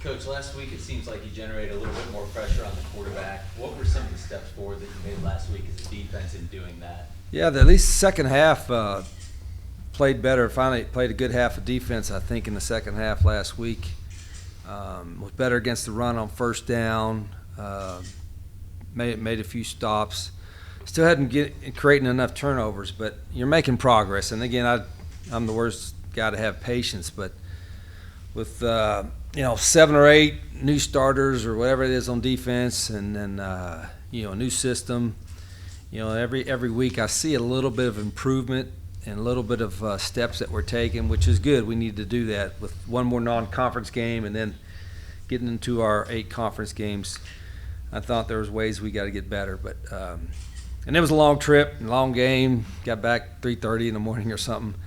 Coach, last week it seems like you generated a little bit more pressure on the quarterback. What were some of the steps forward that you made last week as a defense in doing that? Yeah, at least the second half played better. Finally played a good half of defense, I think, in the second half last week. Was better against the run on first down. Made a few stops. Still hadn't creating enough turnovers, but you're making progress. And again, I'm the worst guy to have patience, but with 7 or 8 new starters or whatever it is on defense, and then a new system, every week I see a little bit of improvement and a little bit of steps that we're taking, which is good. We need to do that with one more non-conference game and then getting into our 8 conference games. I thought there was ways we got to get better, but and it was a long trip, long game. Got back 3:30 in the morning or something.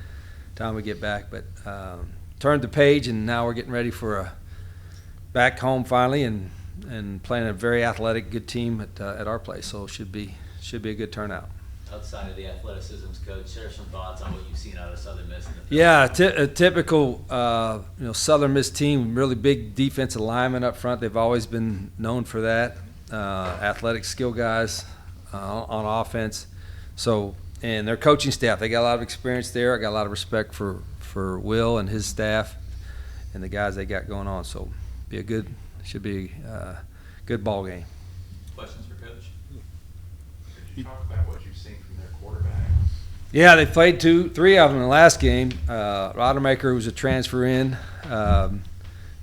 Time we get back, but turned the page, and now we're getting ready for a back home finally, and playing a very athletic, good team at our place. So it should be a good turnout. Outside of the athleticisms, Coach, share some thoughts on what you've seen out of Southern Miss in the field. Yeah, a typical Southern Miss team, really big defensive linemen up front. They've always been known for that. Athletic skill guys on offense. So, and their coaching staff, they got a lot of experience there. I got a lot of respect for Will and his staff and the guys they got going on. So, should be a good ball game. Questions for Coach? Could you talk about what you've seen from their quarterback? Yeah, they played 3 of them in the last game. Rodemaker was a transfer in.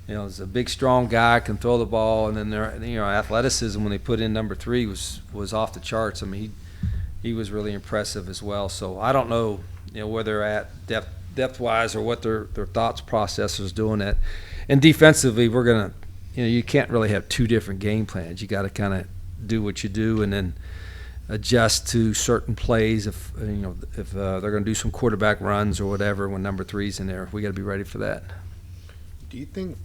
He's a big, strong guy, can throw the ball, and then their athleticism when they put in number 3 was off the charts. I mean, he was really impressive as well. So I don't know, where they're at depth-wise or what their thoughts process is doing that. And defensively, we're gonna, you can't really have 2 different game plans. You got to kind of do what you do and then adjust to certain plays. If they're going to do some quarterback runs or whatever when number 3's in there, we got to be ready for that. Do you think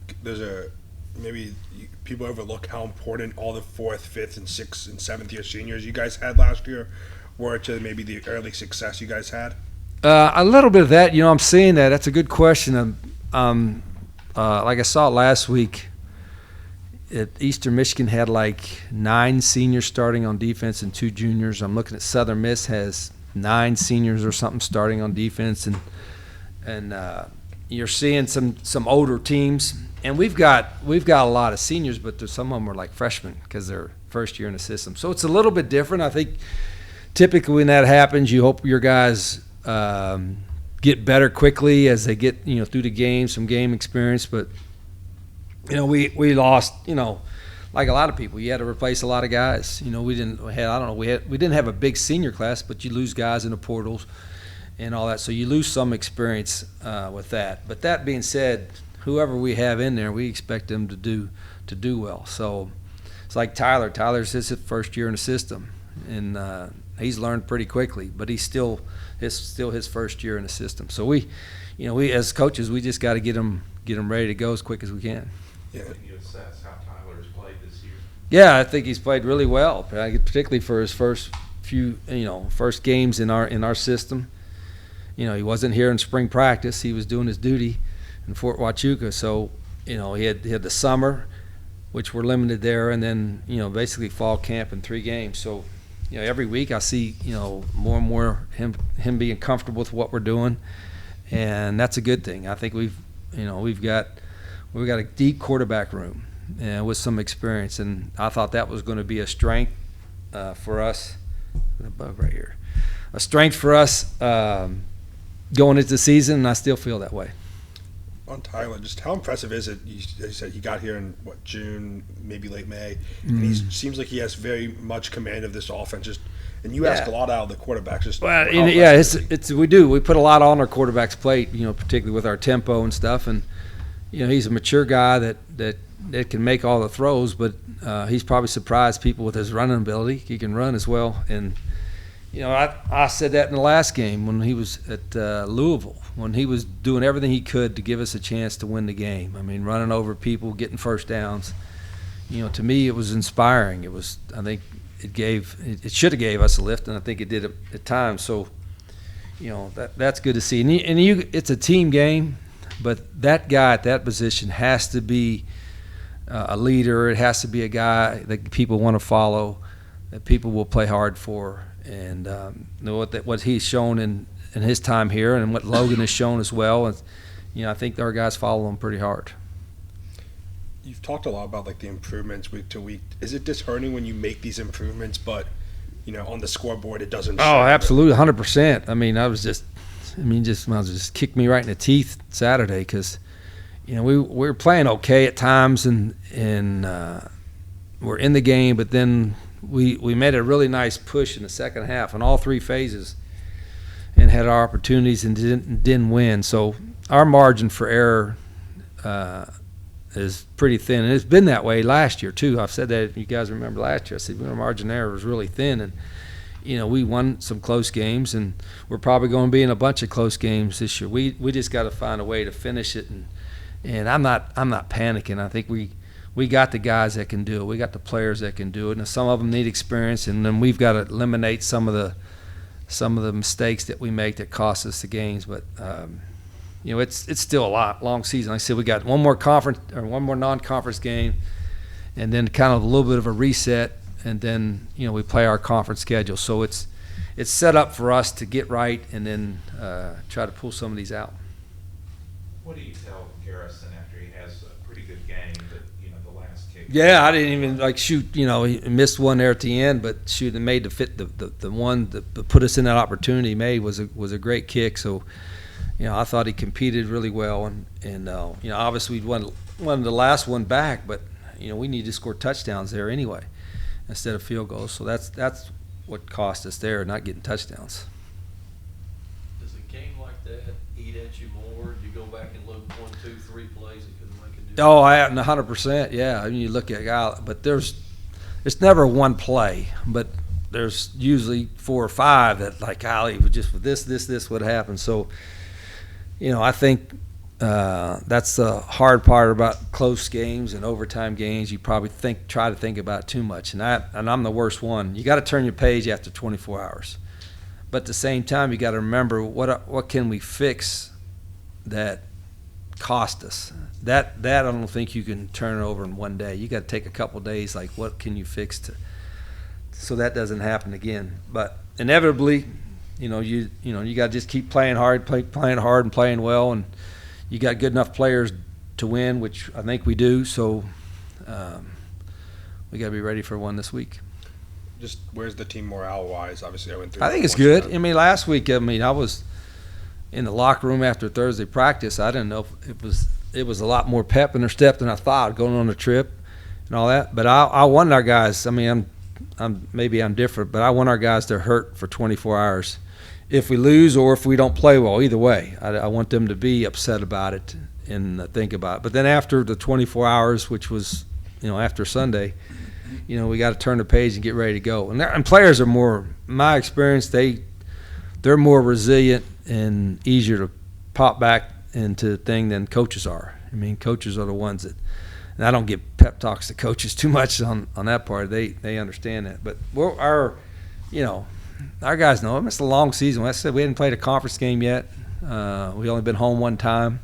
maybe people overlook how important all the 4th, 5th, and 6th and 7th year seniors you guys had last year were to maybe the early success you guys had? A little bit of that. I'm seeing that. That's a good question. Like I saw last week, at Eastern Michigan had like 9 seniors starting on defense and 2 juniors. I'm looking at Southern Miss has 9 seniors or something starting on defense, and you're seeing some older teams, and we've got a lot of seniors, but some of them are like freshmen because they're first year in the system. So it's a little bit different. I think typically when that happens, you hope your guys get better quickly as they get through the game, some game experience. But we lost, like a lot of people. You had to replace a lot of guys. We didn't have a big senior class, but you lose guys in the portals and all that. So you lose some experience with that. But that being said, whoever we have in there, we expect them to do well. So it's like Tyler. Tyler's his first year in the system, and he's learned pretty quickly. But he's still his first year in the system. So we as coaches, we just got to get them ready to go as quick as we can. Yeah. Can you assess how Tyler's played this year? Yeah, I think he's played really well, particularly for his first games in our system. He wasn't here in spring practice. He was doing his duty in Fort Huachuca. So, he had the summer, which we're limited there, and then, basically fall camp in 3 games. So, every week I see, more and more him being comfortable with what we're doing, and that's a good thing. I think we've got a deep quarterback room with some experience, and I thought that was going to be a strength for us. The bug right here, a strength for us going into the season, and I still feel that way. On Tyler, just how impressive is it? You said he got here in June, maybe late May, and he seems like he has very much command of this offense. And you ask a lot out of the quarterbacks. We do. We put a lot on our quarterback's plate, particularly with our tempo and stuff. And he's a mature guy that can make all the throws, but he's probably surprised people with his running ability. He can run as well. And I said that in the last game when he was at Louisville, when he was doing everything he could to give us a chance to win the game. I mean, running over people, getting first downs. To me, it was inspiring. I think it should have gave us a lift, and I think it did at times. So, that's good to see. And it's a team game, but that guy at that position has to be a leader. It has to be a guy that people want to follow, that people will play hard for. And what he's shown in his time here, and what Logan has shown as well. And, I think our guys follow him pretty hard. You've talked a lot about like the improvements week to week. Is it disheartening when you make these improvements, but on the scoreboard it doesn't show? Oh, absolutely, 100%. I mean, might as well just kick me right in the teeth Saturday, because we were playing okay at times, and we're in the game, but then we made a really nice push in the second half in all three phases, and had our opportunities and didn't win. So our margin for error is pretty thin, and it's been that way last year too. I've said that, if you guys remember last year, I said our margin of error was really thin, and we won some close games, and we're probably going to be in a bunch of close games this year. We just got to find a way to finish it, and I'm not panicking. I think we got the guys that can do it. We got the players that can do it, and some of them need experience, and then we've got to eliminate some of the mistakes that we make that cost us the games. But it's still a long season. Like I said, we got one more non-conference game, and then kind of a little bit of a reset, and then we play our conference schedule. So it's set up for us to get right, and then try to pull some of these out. What do you tell Garrison after he has a pretty good game, but the last kick? Yeah, I didn't even shoot. He missed one there at the end, but shoot, it made the one that put us in that opportunity he made was a great kick. So I thought he competed really well, and obviously we won the last one back, but we need to score touchdowns there anyway instead of field goals. So that's what cost us there, not getting touchdowns. Does a game like that eat at you more? Do you go back and look 1, 2, 3 plays that couldn't make a difference? Oh, 100%. Yeah, I mean, you look at but it's never one play, but there's usually 4 or 5 that with this would happen. So I think that's the hard part about close games and overtime games. You probably try to think about it too much, and I'm the worst one. You got to turn your page after 24 hours, but at the same time, you got to remember what can we fix that cost us. That I don't think you can turn it over in one day. You got to take a couple of days. Like, what can you fix so that doesn't happen again? But inevitably, you got to just keep playing hard, and playing well, and you got good enough players to win, which I think we do. So we got to be ready for one this week. Just where's the team morale-wise? Obviously, I went through. I think it's good. I mean, last week, I was in the locker room after Thursday practice. I didn't know if it was a lot more pep in their step than I thought going on the trip and all that. But I want our guys. I mean, I'm different, but I want our guys to hurt for 24 hours. If we lose or if we don't play well, either way, I want them to be upset about it and think about it. But then after the 24 hours, which was, after Sunday, we got to turn the page and get ready to go. And players are more, in my experience, they're more resilient and easier to pop back into the thing than coaches are. I mean, coaches are the ones that, and I don't give pep talks to coaches too much on that part. They understand that. But our guys know it. It's a long season. Like I said, we hadn't played a conference game yet. We only been home one time,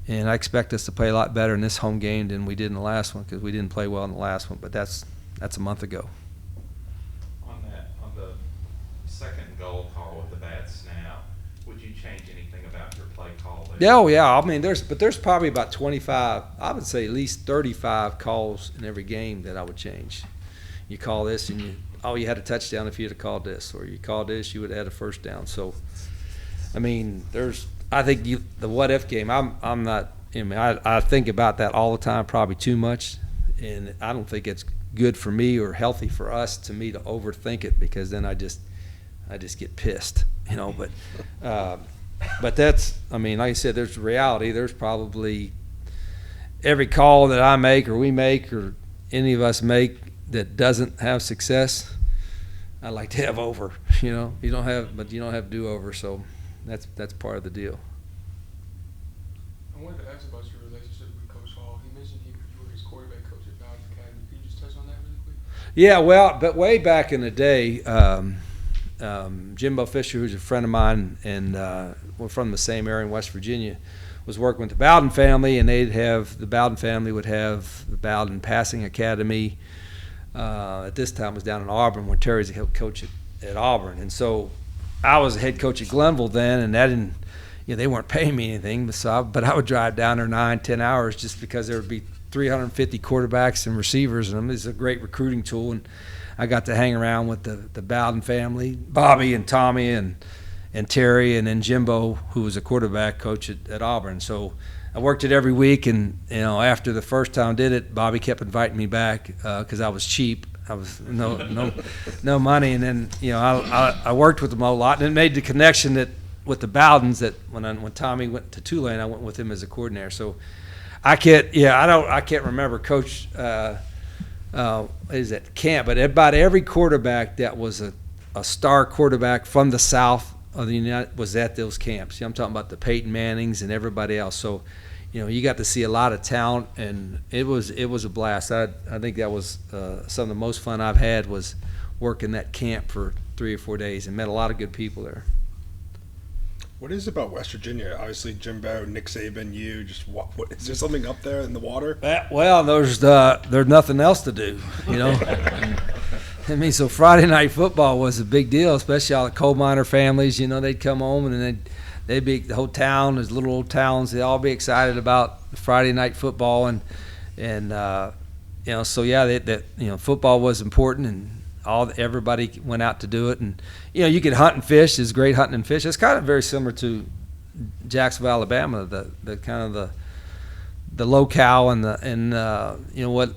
and I expect us to play a lot better in this home game than we did in the last one, because we didn't play well in the last one. But that's a month ago. On the second goal call with the bad snap, would you change anything about your play call there? Yeah, yeah. I mean, there's probably about 25. I would say at least 35 calls in every game that I would change. You call this, and you had a touchdown if you'd have called this, or you called this, you would have had a first down. So, I mean, I think the what if game. I'm not. I think about that all the time, probably too much, and I don't think it's good for me or healthy for us to overthink it, because then I just get pissed, But that's, I mean, like I said, there's reality. There's probably every call that I make or we make or any of us make that doesn't have success, I like to have over. You don't have do-over, so that's part of the deal. I wanted to ask about your relationship with Coach Hall. He mentioned you were his quarterback coach at Valley Academy. Can you just touch on that really quick? Yeah, well, but way back in the day, Jimbo Fisher, who's a friend of mine, and we're from the same area in West Virginia, was working with the Bowden family, and the Bowden family would have the Bowden Passing Academy. At this time, it was down in Auburn, where Terry's the head coach at Auburn. And so I was the head coach at Glenville then, and that didn't, they weren't paying me anything, but I would drive down there 9-10 hours just because there would be 350 quarterbacks and receivers, and it's a great recruiting tool. And I got to hang around with the Bowden family, Bobby and Tommy and Terry, and then Jimbo, who was a quarterback coach at Auburn. So I worked it every week, and after the first time I did it, Bobby kept inviting me back because I was cheap. I was no money, and then I worked with them a lot, and it made the connection that with the Bowdens that when Tommy went to Tulane, I went with him as a coordinator. So I can't remember Coach. Is at camp, but about every quarterback that was a star quarterback from the South of the United was at those camps. I'm talking about the Peyton Mannings and everybody else. So, you got to see a lot of talent, and it was a blast. I think that was some of the most fun I've had was working that camp for 3 or 4 days and met a lot of good people there. What is it about West Virginia? Obviously, Jimbo, Nick Saban, you. Just what is there something up there in the water? Well, there's nothing else to do, so Friday night football was a big deal, especially all the coal miner families. They'd come home and then they'd be the whole town, there's little old towns. They'd all be excited about Friday night football, and football was important, and everybody went out to do it. And you could hunt and fish. It's great hunting and fish. It's kind of very similar to Jacksonville, Alabama, the kind of the locale and what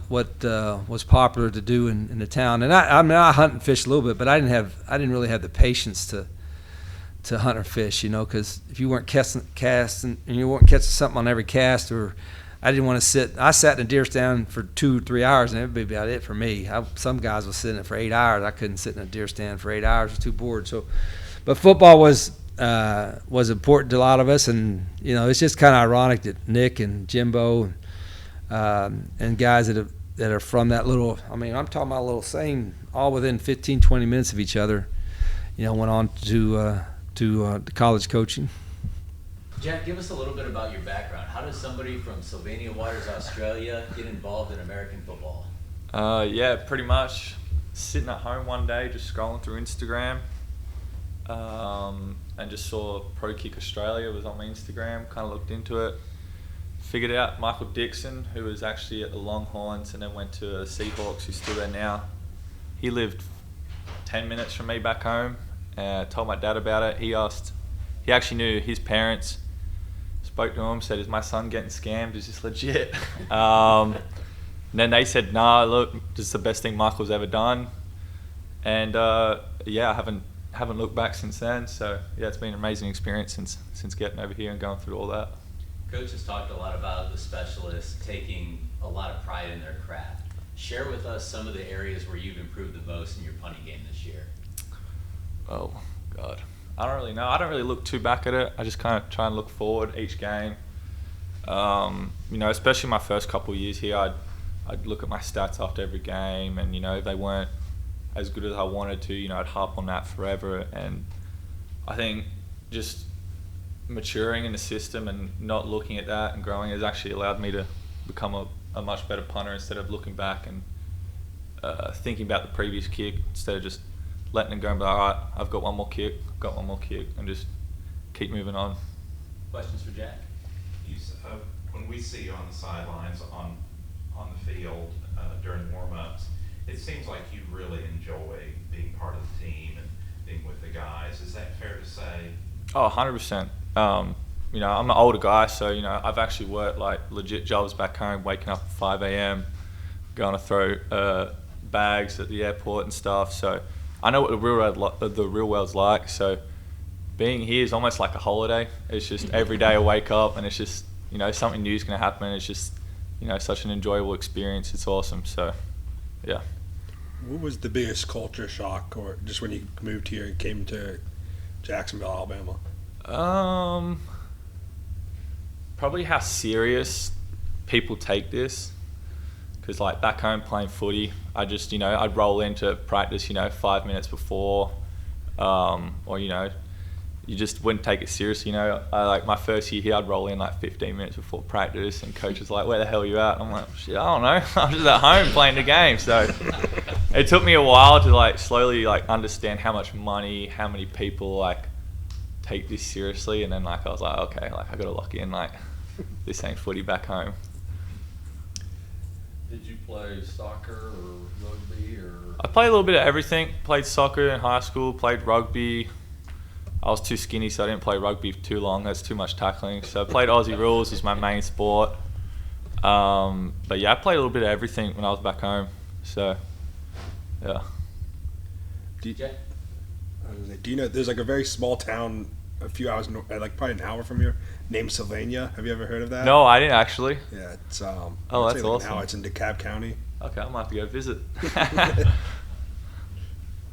was popular to do in the town. And I hunt and fish a little bit, but I didn't really have the patience to hunt or fish, because if you weren't casting and you weren't catching something on every cast, or I didn't want to sit. I sat in a deer stand for 2 or 3 hours, and that would be about it for me. Some guys were sitting it for 8 hours. I couldn't sit in a deer stand for 8 hours. I was too bored. So, but football was important to a lot of us, and it's just kind of ironic that Nick and Jimbo and guys that are from that little. I'm talking about a little same, all within 15, 20 minutes of each other. Went on to college coaching. Jack, give us a little bit about your background. How does somebody from Sylvania Waters, Australia, get involved in American football? Yeah, pretty much sitting at home one day, just scrolling through Instagram, and just saw Pro Kick Australia was on my Instagram, kind of looked into it, figured out Michael Dixon, who was actually at the Longhorns and then went to the Seahawks, who's still there now. He lived 10 minutes from me back home. Told my dad about it. He actually knew his parents. Spoke to him, said, "Is my son getting scammed? Is this legit?" And then they said, "Nah, look, this is the best thing Michael's ever done." And I haven't looked back since then. So yeah, it's been an amazing experience since getting over here and going through all that. Coach has talked a lot about the specialists taking a lot of pride in their craft. Share with us some of the areas where you've improved the most in your punting game this year. Oh God. I don't really know. I don't really look too back at it. I just kind of try and look forward each game. Especially my first couple of years here, I'd look at my stats after every game, and if they weren't as good as I wanted to, I'd harp on that forever. And I think just maturing in the system and not looking at that and growing has actually allowed me to become a much better punter instead of looking back and thinking about the previous kick instead of just letting it go and be like, all right, I've got one more kick, and just keep moving on. Questions for Jack? When we see you on the sidelines, on the field during warm-ups, it seems like you really enjoy being part of the team and being with the guys. Is that fair to say? Oh, 100%. I'm an older guy, so I've actually worked like legit jobs back home, waking up at 5 a.m., going to throw bags at the airport and stuff. So I know what the real world's like. So being here is almost like a holiday. It's just every day I wake up and it's just something new is going to happen. It's just such an enjoyable experience. It's awesome. So yeah. What was the biggest culture shock, or just when you moved here and came to Jacksonville, Alabama? Probably how serious people take this. Because like back home playing footy, I just I'd roll into practice 5 minutes before, or you just wouldn't take it seriously, you know. Like my first year here, I'd roll in like 15 minutes before practice, and coach was like, "Where the hell are you at?" I'm like, "Shit, I don't know. I'm just at home playing the game." So it took me a while to like slowly like understand how much money, how many people like take this seriously, and then like I was like, okay, like I gotta lock in, like this ain't footy back home. Did you play soccer or rugby or? I played a little bit of everything. Played soccer in high school, played rugby. I was too skinny, so I didn't play rugby for too long. That's too much tackling. So I played Aussie rules as my main sport. But yeah, I played a little bit of everything when I was back home. So, yeah. Do Jay? you know, there's like a very small town a few hours, like probably an hour from here, named Sylvania. Have you ever heard of that? No, I didn't actually. Yeah, it's Oh, I'd that's say, like, awesome. Now it's in DeKalb County. Okay, I might have to go visit.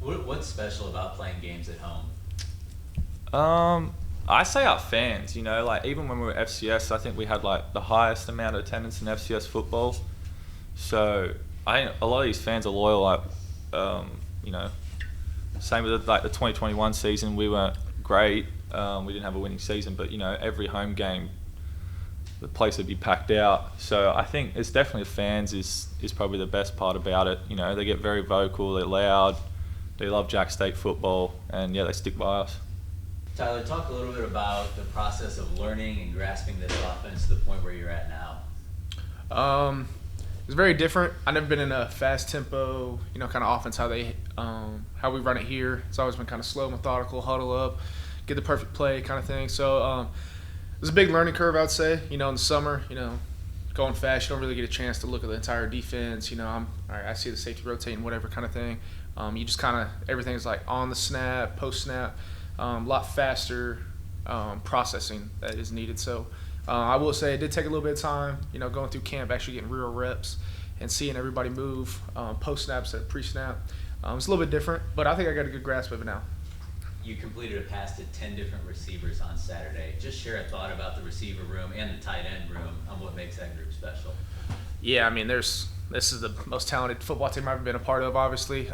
What's special about playing games at home? I say our fans, you know, like even when we were FCS, I think we had like the highest amount of attendance in FCS football. So a lot of these fans are loyal. Like, you know, same with like the 2021 season, we weren't great. We didn't have a winning season, but you know, every home game, the place would be packed out. So I think it's definitely the fans is probably the best part about it. You know, they get very vocal, they're loud, they love Jack State football, and yeah, they stick by us. Tyler, talk a little bit about the process of learning and grasping this offense to the point where you're at now. It's very different. I've never been in a fast tempo, you know, kind of offense how we run it here. It's always been kind of slow, methodical, huddle up, get the perfect play kind of thing. So it was a big learning curve, I'd say. You know, in the summer, you know, going fast, you don't really get a chance to look at the entire defense. You know, all right, I see the safety rotating, whatever kind of thing. You just kind of, everything's like on the snap, post snap, a lot faster processing that is needed. So I will say it did take a little bit of time, you know, going through camp, actually getting real reps and seeing everybody move post snap instead of pre snap. It's a little bit different, but I think I got a good grasp of it now. You completed a pass to 10 different receivers on Saturday. Just share a thought about the receiver room and the tight end room on what makes that group special. Yeah, I mean, this is the most talented football team I've ever been a part of, obviously.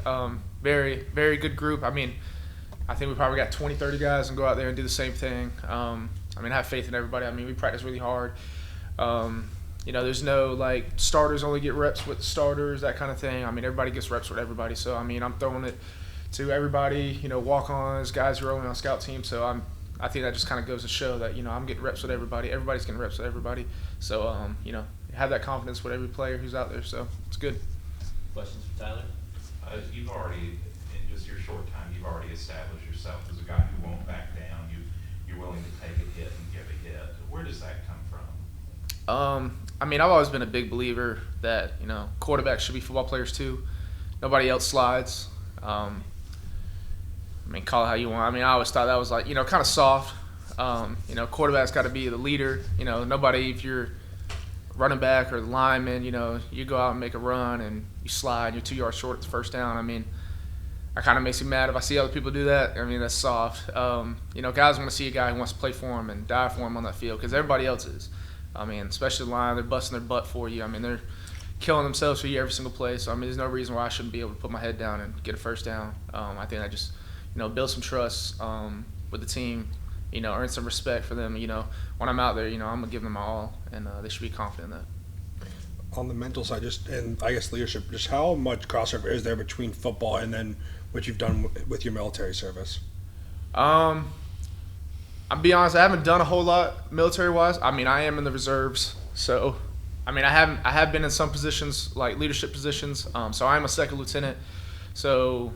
Very, very good group. I mean, I think we probably got 20, 30 guys and go out there and do the same thing. I mean, I have faith in everybody. I mean, we practice really hard. You know, there's no, like, starters only get reps with the starters, that kind of thing. I mean, everybody gets reps with everybody. So, I mean, I'm throwing it to everybody, you know, walk-ons, guys who are only on scout team. So, I think that just kind of goes to show that, you know, I'm getting reps with everybody. Everybody's getting reps with everybody. So, you know, have that confidence with every player who's out there. So, it's good. Questions for Tyler? You've already, in just your short time, you've already established yourself as a guy who won't back down. You're willing to take a hit and give a hit. Where does that come from? I mean, I've always been a big believer that, you know, quarterbacks should be football players too. Nobody else slides. I mean, call it how you want. I mean, I always thought that was like, you know, kind of soft. You know, quarterback's got to be the leader. You know, nobody, if you're running back or the lineman, you know, you go out and make a run and you slide, you're 2 yards short at the first down. I mean, it kind of makes me mad if I see other people do that. I mean, that's soft. You know, guys want to see a guy who wants to play for him and die for him on that field because everybody else is. I mean, especially the line, they're busting their butt for you. I mean, they're killing themselves for you every single play. So, I mean, there's no reason why I shouldn't be able to put my head down and get a first down. I think that just, you know, build some trust with the team, you know, earn some respect for them. You know, when I'm out there, you know, I'm going to give them my all, and they should be confident in that. On the mental side, and I guess leadership, just how much crossover is there between football and then what you've done with your military service? I'll be honest, I haven't done a whole lot military-wise. I mean, I am in the reserves, so I mean, I have been in some positions, like leadership positions. So I am a second lieutenant. So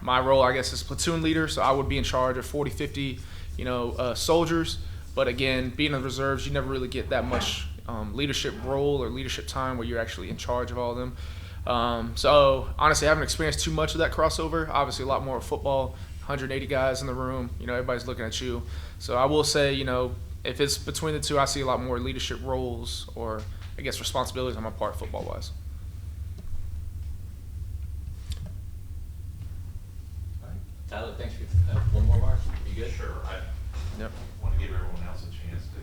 my role, I guess, is platoon leader. So I would be in charge of 40, 50, you know, soldiers. But again, being in the reserves, you never really get that much leadership role or leadership time where you're actually in charge of all of them. So honestly, I haven't experienced too much of that crossover. Obviously, a lot more of football. 180 guys in the room, you know, everybody's looking at you. So I will say, you know, if it's between the two, I see a lot more leadership roles or, I guess, responsibilities on my part football-wise. All right. Tyler, thanks for one more, Mark. You good? Sure. Yep. Want to give everyone else a chance to.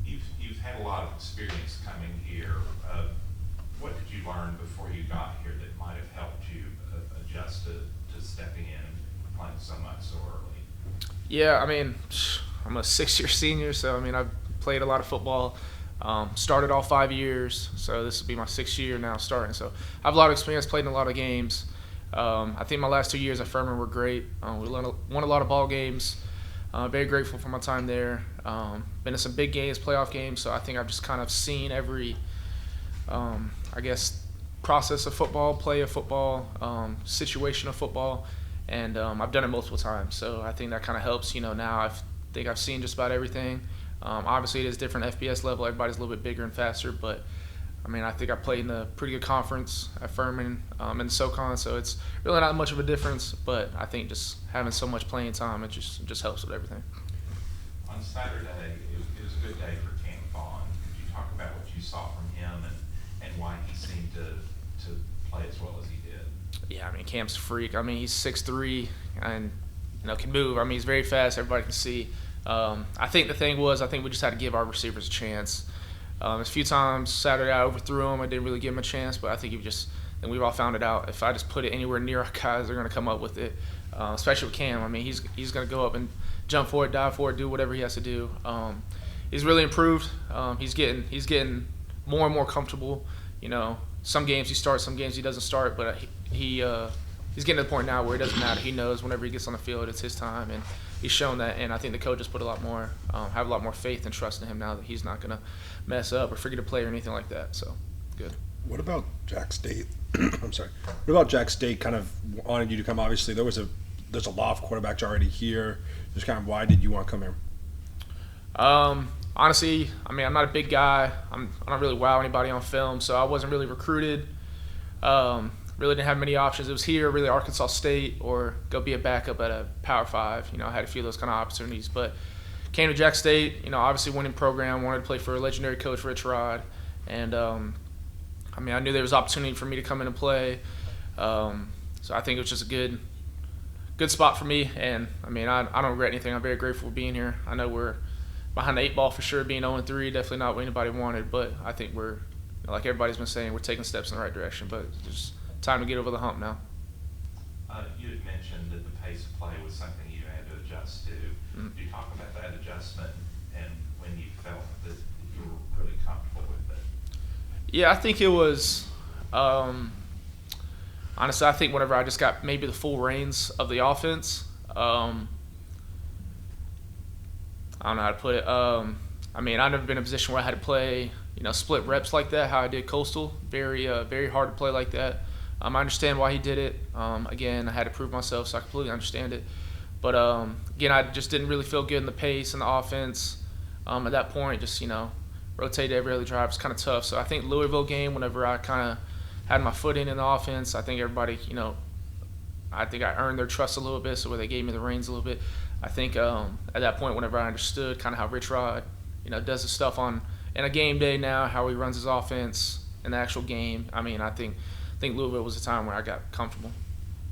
You've had a lot of experience coming here. What did you learn before you got here that might have helped you adjust to stepping in playing so much so early? Yeah, I mean, I'm a 6-year senior, so I mean, I've played a lot of football. Started all 5 years, so this will be my 6th year now starting. So I have a lot of experience, played in a lot of games. I think my last 2 years at Furman were great. We won a lot of ball games. Very grateful for my time there. Been in some big games, playoff games, so I think I've just kind of seen every, I guess, process of football, play of football, situation of football, and I've done it multiple times. So I think that kind of helps. Now I think I've seen just about everything. Obviously, it is different FBS level. Everybody's a little bit bigger and faster, but I mean, I think I played in a pretty good conference at Furman and SoCon, so it's really not much of a difference. But I think just having so much playing time, it just helps with everything. On Saturday, it was a good day for Cam Vaughn. Could you talk about what you saw from him and why he seemed to play as well as he did? Yeah, I mean, Cam's a freak. I mean, he's 6'3", and can move. I mean, he's very fast. Everybody can see. I think the thing was, I think we just had to give our receivers a chance. A few times Saturday I overthrew him. I didn't really give him a chance, but I think and we've all found it out. If I just put it anywhere near our guys, they're going to come up with it. Especially with Cam. I mean, he's going to go up and jump for it, dive for it, do whatever he has to do. He's really improved. He's getting more and more comfortable. Some games he starts, some games he doesn't start, but he's getting to the point now where it doesn't matter. He knows whenever he gets on the field, it's his time, and he's shown that. And I think the coaches put have a lot more faith and trust in him now that he's not going to mess up or forget a play or anything like that. So, good. What about Jack State? I'm sorry. What about Jack State kind of wanted you to come? Obviously, there's a lot of quarterbacks already here. Just kind of why did you want to come here? Honestly, I mean, I'm not a big guy. I don't really wow anybody on film, so I wasn't really recruited. Really didn't have many options. It was here, really Arkansas State, or go be a backup at a Power 5. I had a few of those kind of opportunities, but came to Jack State. Obviously winning program, wanted to play for a legendary coach, Rich Rod, and I mean, I knew there was opportunity for me to come in and play. So I think it was just a good spot for me, and I mean, I don't regret anything. I'm very grateful for being here. I know we're behind the 8 ball for sure, being 0-3, definitely not what anybody wanted, but I think we're, like everybody's been saying, we're taking steps in the right direction, but just time to get over the hump now. You had mentioned that the pace of play was something you had to adjust to. Mm-hmm. Could you talk about that adjustment and when you felt that you were really comfortable with it? Yeah, I think it was, honestly, I think whenever I just got maybe the full reins of the offense, I don't know how to put it. I mean, I've never been in a position where I had to play, split reps like that, how I did Coastal. Very, very hard to play like that. I understand why he did it. Again, I had to prove myself, so I completely understand it. But, again, I just didn't really feel good in the pace and the offense. At that point, just, rotated every other drive. It's kind of tough. So I think Louisville game, whenever I kind of had my footing in the offense, I think everybody, I think I earned their trust a little bit, so where they gave me the reins a little bit. I think at that point, whenever I understood kind of how Rich Rod, does his stuff in a game day now, how he runs his offense in the actual game, I mean, I think Louisville was the time where I got comfortable.